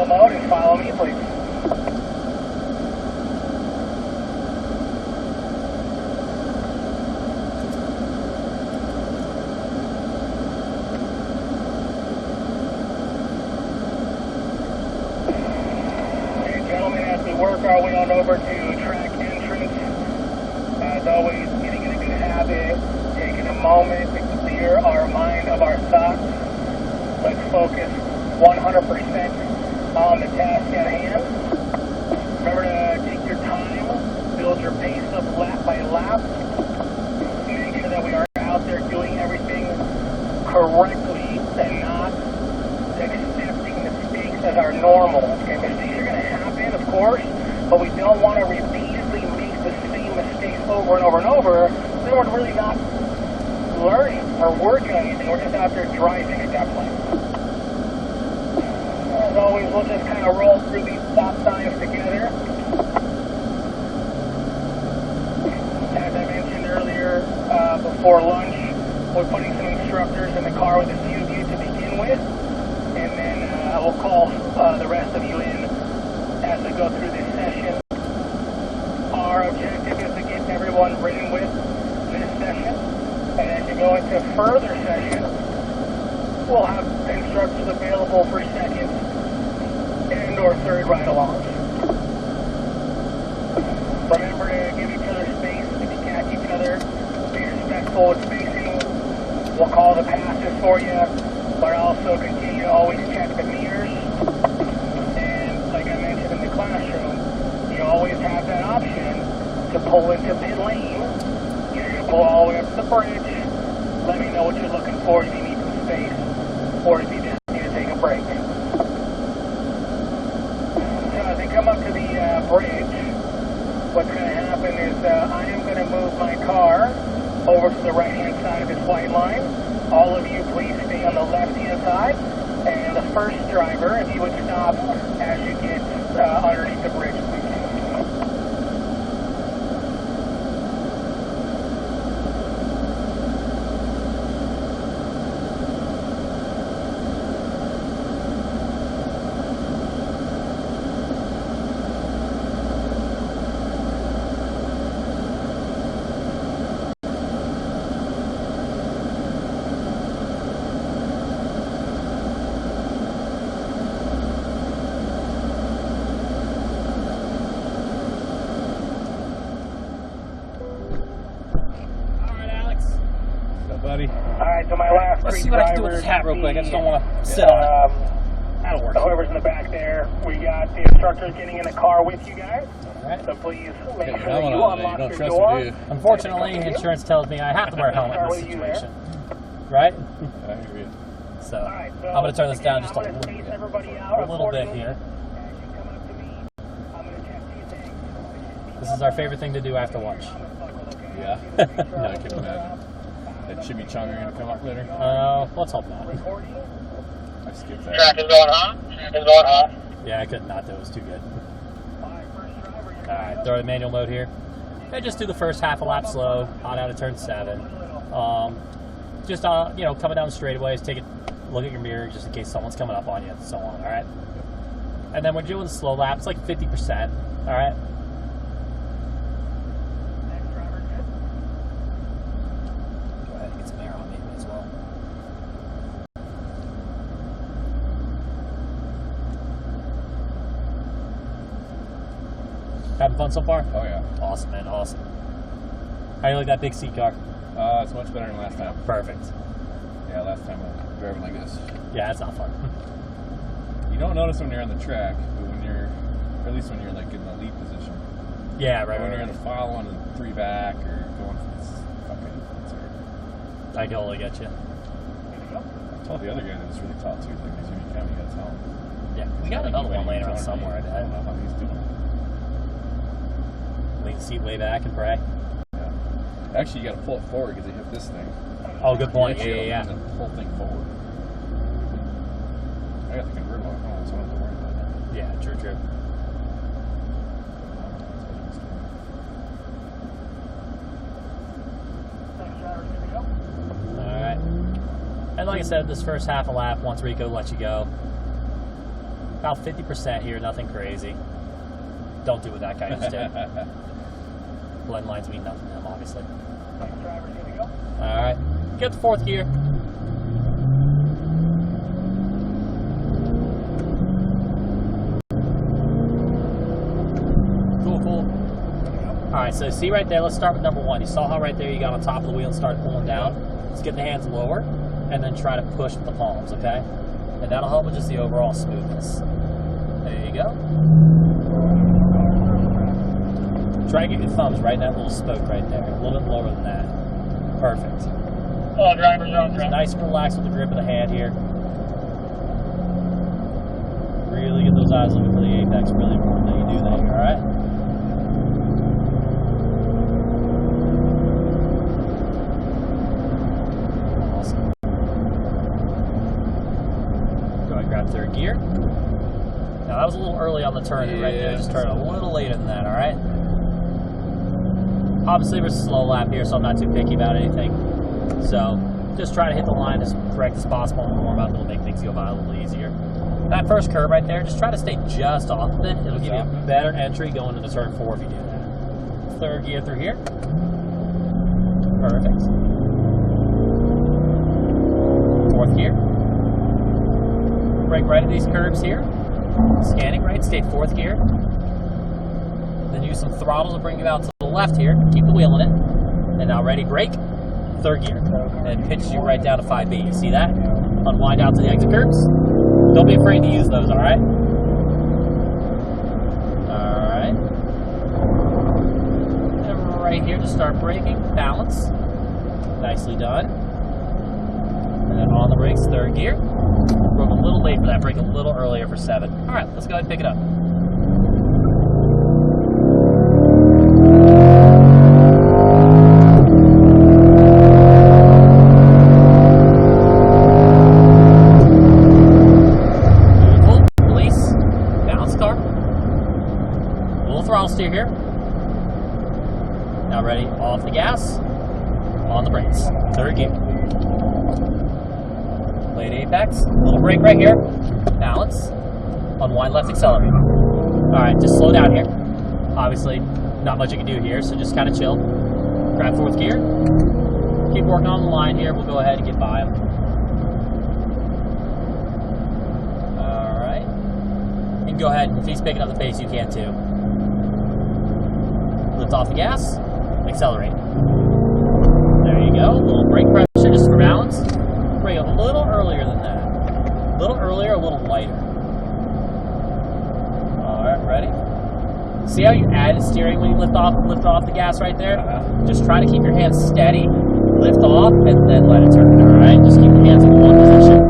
manual mode and follow me, please. Okay, gentlemen, as we work our way on over to track entrance, as always, getting in a good habit, taking a moment to clear our mind of our thoughts. Let's focus 100% on the task at hand. Remember to take your time, build your pace up lap by lap. Make sure that we are out there doing everything correctly and not accepting mistakes as our normal. Okay, mistakes are going to happen, of course, but we don't want to repeatedly make the same mistakes over and over and over. Then we're really not learning or working on anything. We're just out there driving at that point. As always, we'll just kind of roll through these stop signs together. As I mentioned earlier, before lunch, we're putting some instructors in the car with a few of you to begin with, and then I will call the rest of you in as we go through this session. Our objective is to get everyone ridden with this session, and as you go into further sessions, we'll have instructors available for second and or third ride-alongs. Remember to give each other space if you catch each other. Be respectful with spacing. We'll call the passes for you, but also continue to always check the meters. And like I mentioned in the classroom, you always have that option to pull into pit lane. You're going to pull all the way up to the bridge. Let me know what you're looking for if you need some space or if you just need to take a break. So as they come up to the bridge, what's going to happen is I am going to move my car over to the right-hand side of this white line. All of you, please stay on the left-hand side. And the first driver, if you would stop as you get underneath the bridge, please. Buddy. Alright, so my last Let's three see what I can do drivers, with this hat real quick. I just don't want to sit on it. That'll work. Whoever's in the back there, we got the instructors getting in the car with you guys. Alright. So please make Get sure your that you helmet on, unlock you don't your trust door. me, do you? Unfortunately, insurance tells me I have to wear a helmet in this situation. Right? I hear you. So, Alright, so I'm going to turn this down just a I'm gonna little space bit. everybody out, A little bit unfortunately. here. As you come up to me, I'm gonna check these things. This is our favorite thing to do after lunch. Yeah. Yeah, I can imagine. That chimichanga going to come up later? Let's hope not. I skipped that. Track is going on. Track is going on. Yeah, I could not do it. It was too good. Alright, throw the manual mode here. And just do the first half a lap slow, hot out of turn 7. Just, coming down the straightaways, take a look at your mirror just in case someone's coming up on you and so on, alright? And then we're doing the slow lap. It's like 50%, alright? Go ahead and get some air on me as well. Having fun so far? Oh, yeah. Awesome, man. Awesome. How do you like that big seat car? It's much better than last time. Perfect. Yeah, last time I was driving like this. Yeah, that's not fun. You don't notice when you're on the track, but when you're, or at least when you're like in the lead position. Yeah, right. When right, you're in right. the file one and 3 back or going, it's fucking, it's hard. I totally get you. I told the other guy that was really tall too. He's like, you can't, you gotta tell him. Yeah, we got another one laying around somewhere. I don't know how he's doing it. Lean the seat way back and pray. Yeah. Actually, you gotta pull it forward because they hit this thing. Oh, good point. You actually Yeah. gotta move the whole thing forward. I got the convertible at home, so I don't have to worry about that. Yeah, true, true. Alright. And like I said, this first half a lap, once Rico lets you go, About 50% here, nothing crazy. Don't do what that guy just did. Blend lines mean nothing to him, obviously. Driver's good to go. Alright, get the 4th gear. Cool. Alright, so see right there, let's start with number 1. You saw how right there you got on top of the wheel and started pulling down? Let's get the hands lower and then try to push with the palms, okay? And that'll help with just the overall smoothness. There you go. Try to get your thumbs right in that little spoke right there. A little bit lower than that. Perfect. All drivers on track. Nice and relaxed with the grip of the hand here. Really get those eyes looking for the apex. Really important that you do that here, alright? Awesome. Go ahead and grab 3rd gear. Now that was a little early on the turn right there. Just turn a little later than that, alright? Obviously we're slow lap here, so I'm not too picky about anything. So just try to hit the line as correct as possible and warm up. It'll make things go by a little easier. That first curve right there, just try to stay just off of it. It'll give you a better entry going into turn 4 if you do that. 3rd gear through here. Perfect. 4th gear. Brake right at these curves here. Scanning right, stay 4th gear. Then use some throttle to bring you out to the left here. Keep the wheel in it. And now ready, brake. 3rd gear. And pitches you right down to 5B. You see that? Unwind out to the exit curves. Don't be afraid to use those, alright? Alright. And right here, just start braking. Balance. Nicely done. And then on the brakes, 3rd gear. Broke a little late for that. Brake a little earlier for 7. Alright, let's go ahead and pick it up. Steer here. Now ready, off the gas, on the brakes. 3rd gear. Late apex, little brake right here. Balance. Unwind left accelerator. Alright, just slow down here. Obviously, not much you can do here, so just kind of chill. Grab 4th gear. Keep working on the line here. We'll go ahead and get by them. Alright. You can go ahead, if he's picking up the pace, you can too. Lift off the gas, accelerate. There you go. A little brake pressure just for balance. Brake a little earlier than that. A little earlier, a little lighter. Alright, ready? See how you added steering when you lift off the gas right there? Just try to keep your hands steady, lift off, and then let it turn. Alright? Just keep your hands in one position.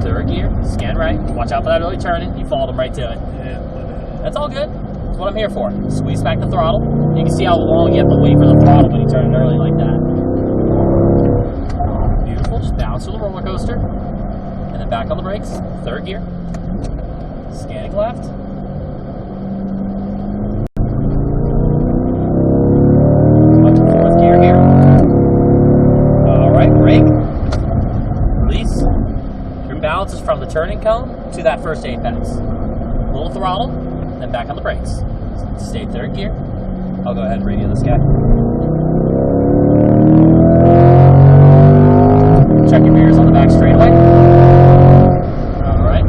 3rd gear, scan right. Watch out for that early turning. You followed him right to it. That's all good. That's what I'm here for. Squeeze back the throttle. You can see how long you have to wait for the throttle when you turn it early like that. Beautiful. Just bounce to the roller coaster. And then back on the brakes. 3rd gear. Scanning left. Up to 4th gear here. Alright, brake. Release. Your balance is from the turning cone to that first apex. Little throttle. Then back on the brakes. Stay 3rd gear. I'll go ahead and radio this guy. Check your mirrors on the back straightaway. Alright.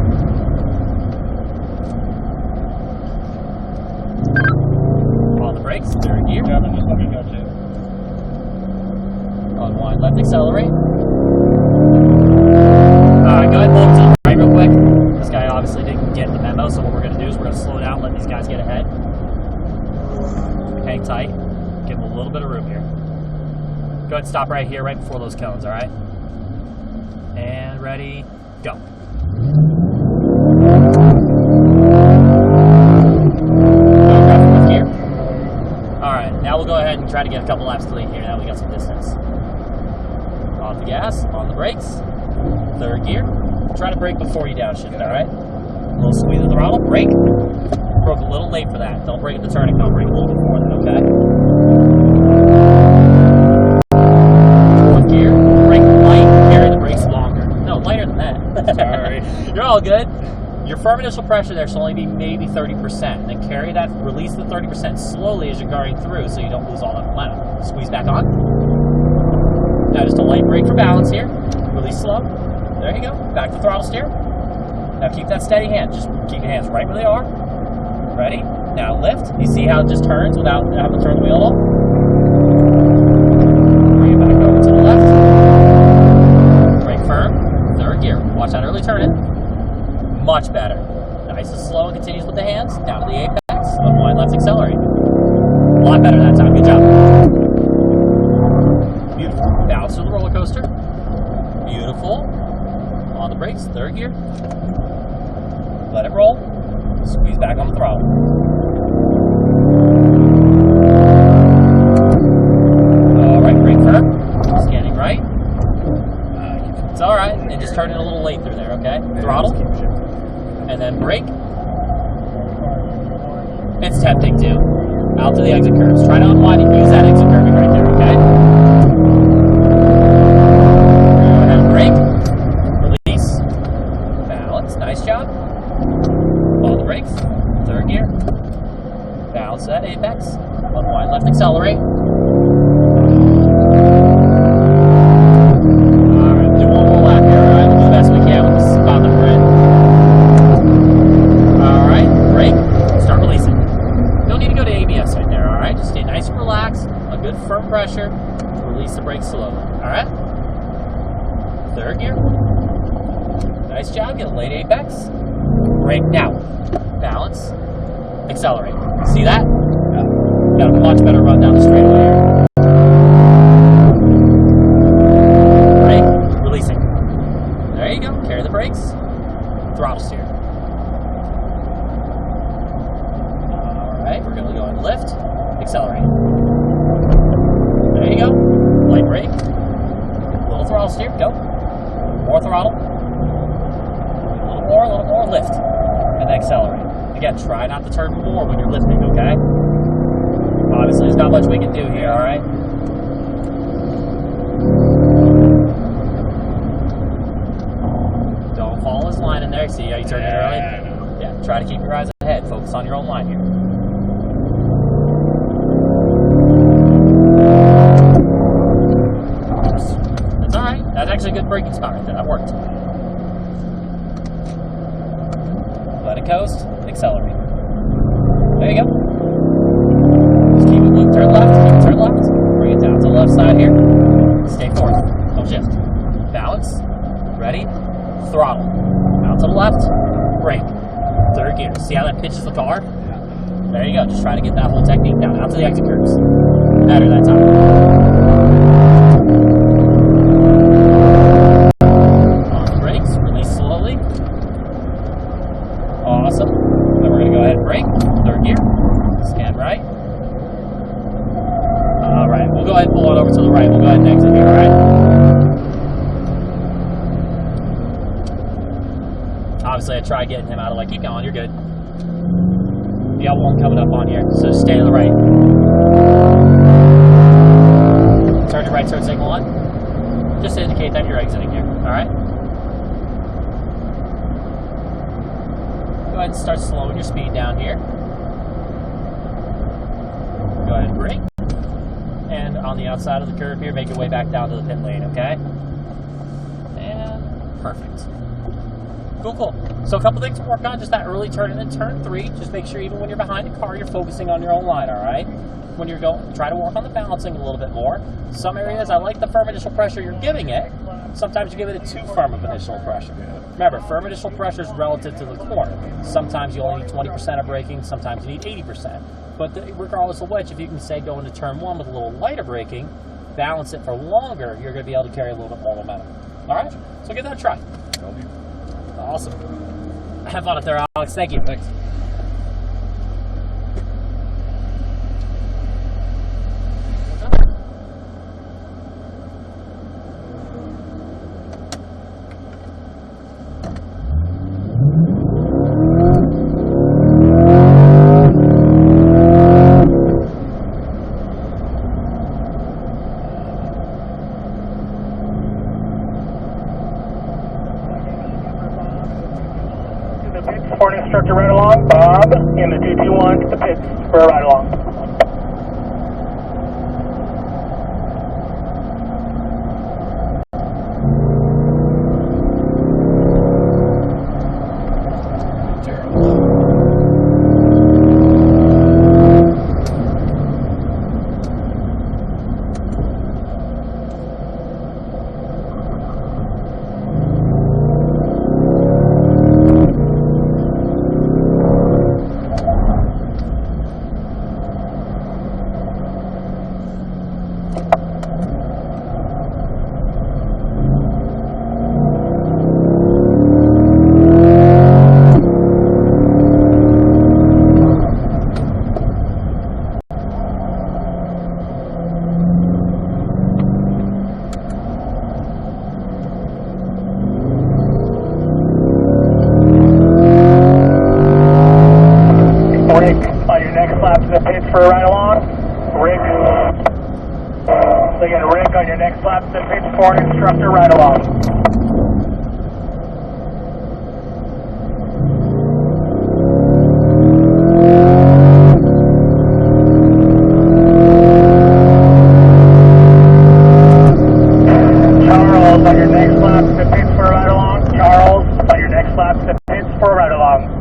On the brakes, 3rd gear. Kevin, just let me go too. Unwind left, accelerate. Alright, go ahead and pull to the right real quick. This guy obviously didn't get the memo, so what we're going to do is we're going to slow down, let these guys get ahead. Hang tight. Give them a little bit of room here. Go ahead and stop right here, right before those cones, alright? And ready, go. Go grab 4th gear. Alright, now we'll go ahead and try to get a couple laps to lead here. Now we got some distance. Off the gas, on the brakes. 3rd gear. Try to brake before you downshift, alright? A little squeeze of the throttle, brake. Broke a little late for that. Don't brake at the turning cone, brake a little before that, okay? 4th gear, brake light, carry the brakes longer. No, lighter than that. Sorry. You're all good. Your firm initial pressure there should only be maybe 30%. And then carry that, release the 30% slowly as you're going through so you don't lose all that momentum. Squeeze back on. Now just a light brake for balance here. Release slow. There you go. Back to throttle steer. Now keep that steady hand. Just keep your hands right where they are. Ready? Now lift. You see how it just turns without having to turn the wheel at all? Bring it back over to the left. Brake firm. Third gear. Watch that early turn in. Much better. Nice and slow and continues with the hands. Down to the apex. Unwind left, accelerate. A lot better that time. Good job. Beautiful. Bounce to the roller coaster. Beautiful. On the brakes. Third gear. Let it roll. Squeeze back on the throttle. All right, brake firm. Scanning right. It's all right. And just turn it a little late through there, okay? Throttle. And then brake. It's tempting too. Out to the exit curves. Try to unwind and use that exit curving right there, okay? Go ahead and brake. Release. Balance. Nice job. Follow the brakes. Third gear. Balance that apex. Unwind left, accelerate. Alright, do one more lap here, alright? We'll do the best we can with this spot that we're in. Alright, brake. Start releasing. Don't need to go to ABS right there, alright? Just stay nice and relaxed. A good firm pressure. Release the brakes slowly, alright? Third gear. Nice job. Get a late apex. Brake now. Balance. Accelerate. See that? Yeah. Got a much better run down the straightaway here. Brake. Releasing. There you go. Carry the brakes. Throttle steer. Alright, we're going to go and lift. Accelerate. There you go. Light brake. Little throttle steer. Go. More throttle. A little more, lift, and then accelerate. Again, try not to turn more when you're lifting, okay? Obviously, there's not much we can do here, all right? Don't follow his line in there. See how you turned it early? Yeah, try to keep your eyes ahead. Focus on your own line here. Oops. That's all right. That's actually a good braking spot right there. That worked. Let it coast, accelerate. There you go. Just keep it loop, turn left, keep it turn left. Bring it down to the left side here. Stay forward, don't shift. Balance, ready, throttle. Out to the left, brake. Third gear. See how that pitches the car? There you go, just try to get that whole technique down. Out to the exit curves. Better that time. On the brakes, release slowly. Awesome. Then we're going to go ahead and brake. Third gear. Scan right. Alright, we'll go ahead and pull it over to the right. We'll go ahead and exit here, alright? Obviously, I tried getting him out of like, keep going, you're good. You got one coming up on here, so stay to the right. Turn to right, turn signal on. Just to indicate that you're exiting here, alright? Go ahead and start slowing your speed down here. Go ahead and brake. And on the outside of the curve here, make your way back down to the pit lane, okay? And perfect. Cool, cool. So a couple things to work on, just that early turn and then turn 3. Just make sure even when you're behind the car, you're focusing on your own line, all right? When you're going, try to work on the balancing a little bit more. Some areas, I like the firm initial pressure you're giving it. Sometimes you give it a too firm of initial pressure. Remember, firm initial pressure is relative to the corner. Sometimes you only need 20% of braking, sometimes you need 80%. But regardless of which, if you can say go into turn 1 with a little lighter braking, balance it for longer, you're going to be able to carry a little bit more momentum. All right? So give that a try. Awesome. Have fun up there, Alex. Thank you. Thanks. the pits for an instructor ride along. Bob in the 221 to the pits for a ride along. Rick, on your next lap to the pits for a ride along. Rick. So again, Rick, on your next lap to the pits for an instructor ride along. Charles, on your next lap to the pits for a ride along. Charles, on your next lap to the pits for a ride along.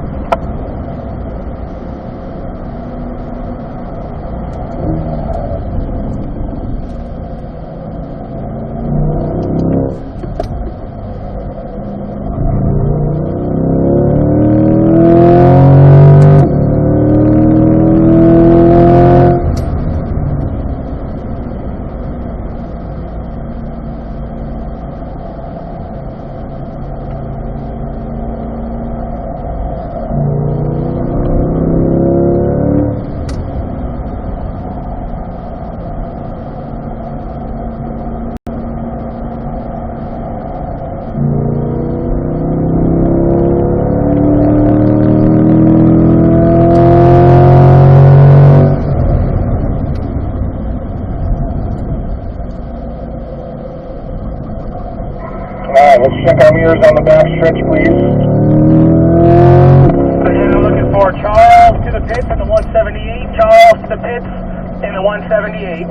Alright, let's check our mirrors on the back stretch, please. Again, I'm looking for Charles to the pits in the 178, Charles to the pits in the 178.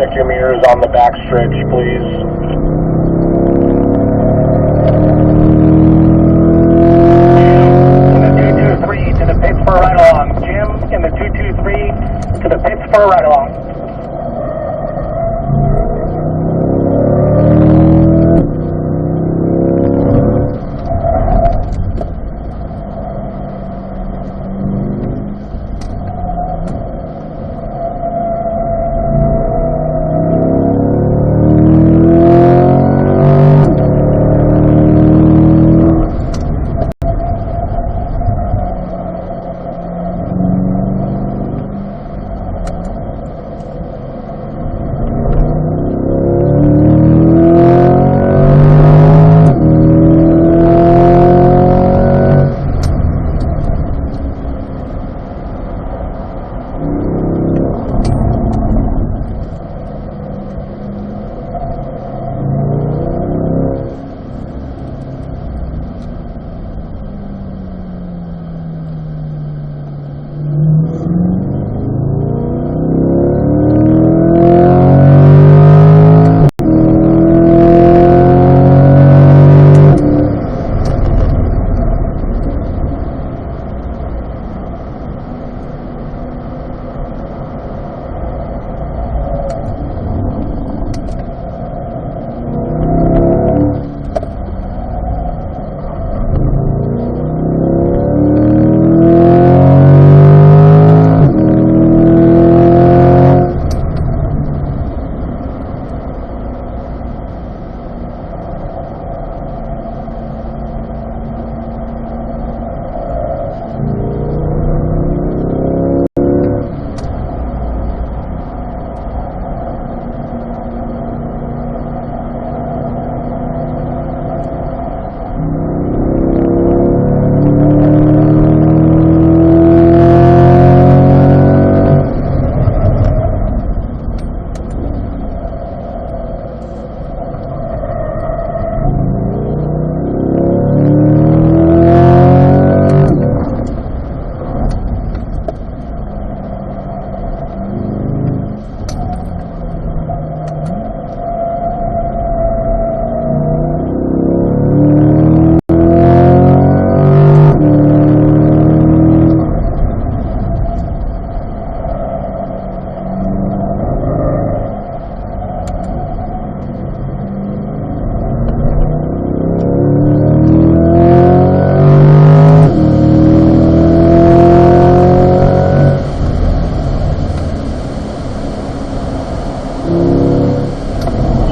Check your mirrors on the back stretch, please. To the pits for a ride along. Jim in the 223 to the pits for a ride along.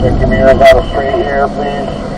Check your mirrors on the straight here, please.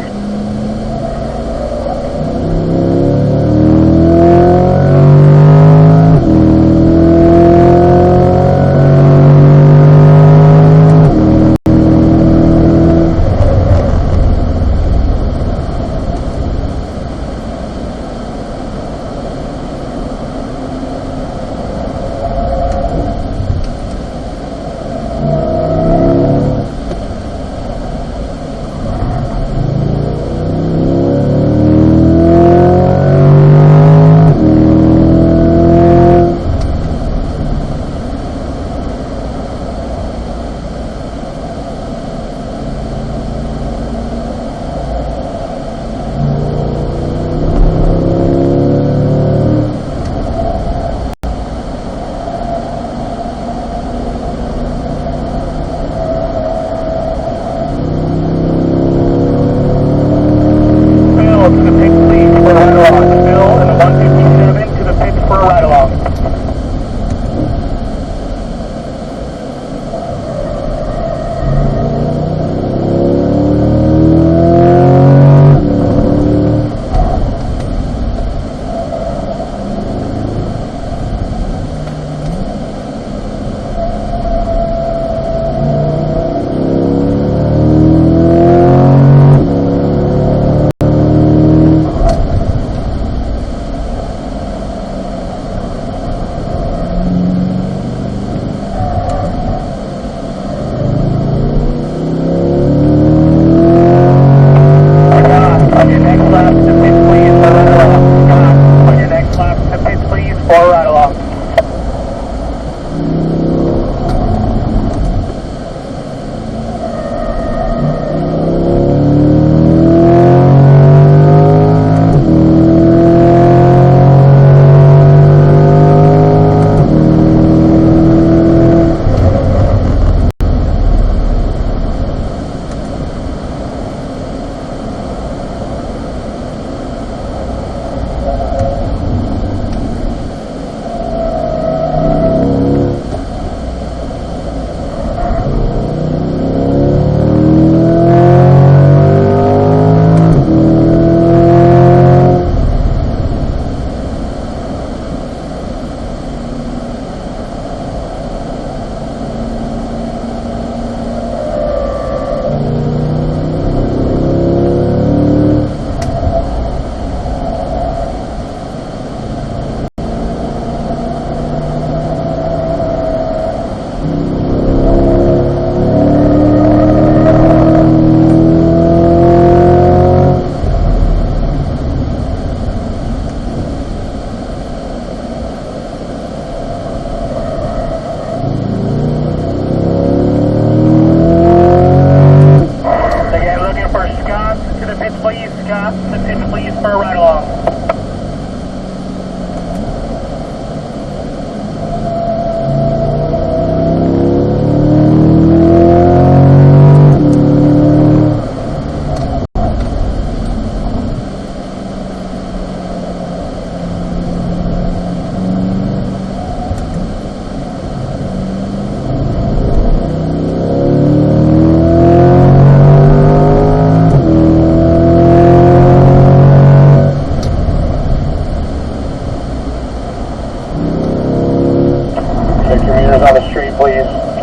Check your meters on the street, please.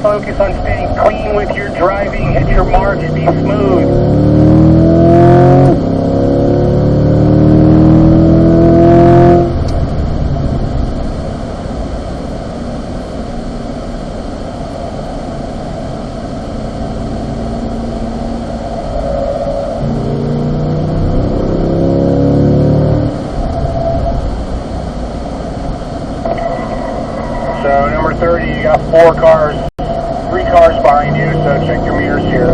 Focus on staying clean with your driving. Hit your marks. Be smooth. So number 30, you got 4 cars. 3 cars behind you, so check your meters here.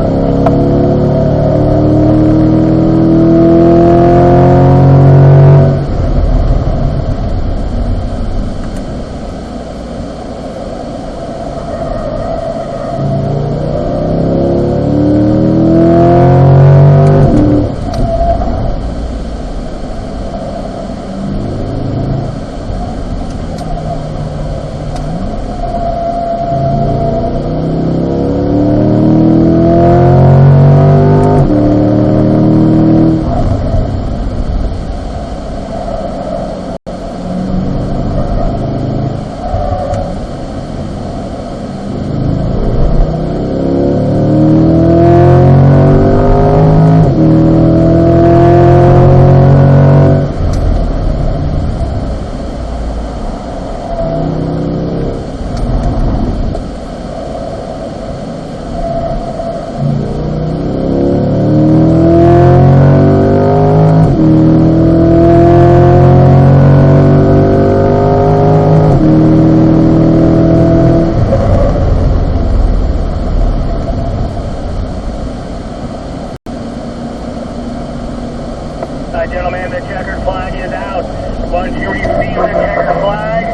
Gentlemen, the checkered flag is out. Once you receive the checkered flag,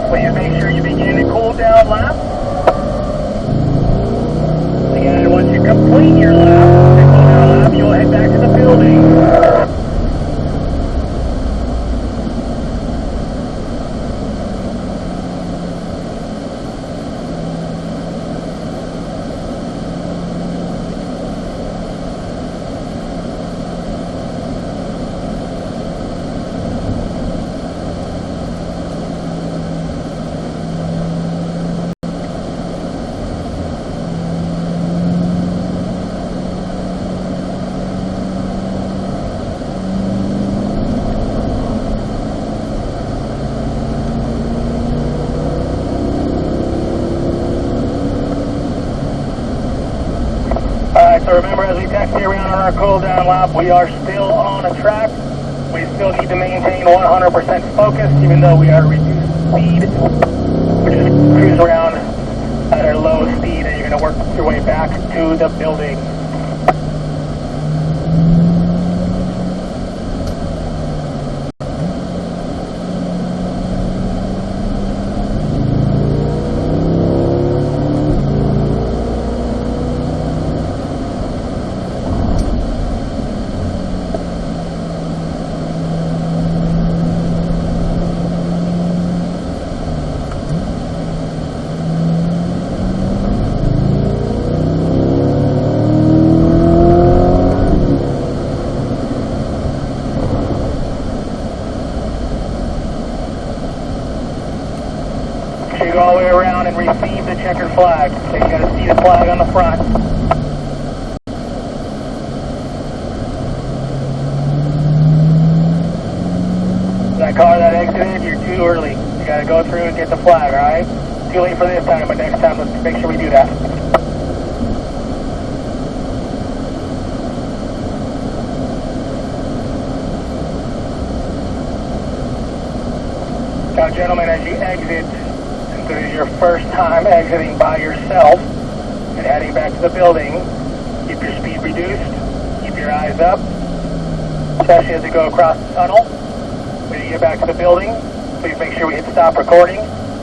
please make sure you begin a cool down lap. And once you complete your lap, the cool down lap, you'll head back to the building. So remember, as we taxi around on our cool down lap, we are still on a track. We still need to maintain 100% focus, even though we are at reduced speed. We're just cruise around at our low speed, and you're going to work your way back to the building. You go all the way around and receive the checkered flag. So you got to see the flag on the front. That car that exited, you're too early. You got to go through and get the flag, alright? Too late for this time, but next time let's make sure we do that. Now gentlemen, as you exit, this is your first time exiting by yourself and heading back to the building, keep your speed reduced, keep your eyes up, especially as you go across the tunnel. When you get back to the building, please make sure we hit stop recording,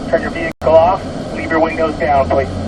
turn your vehicle off, leave your windows down, please.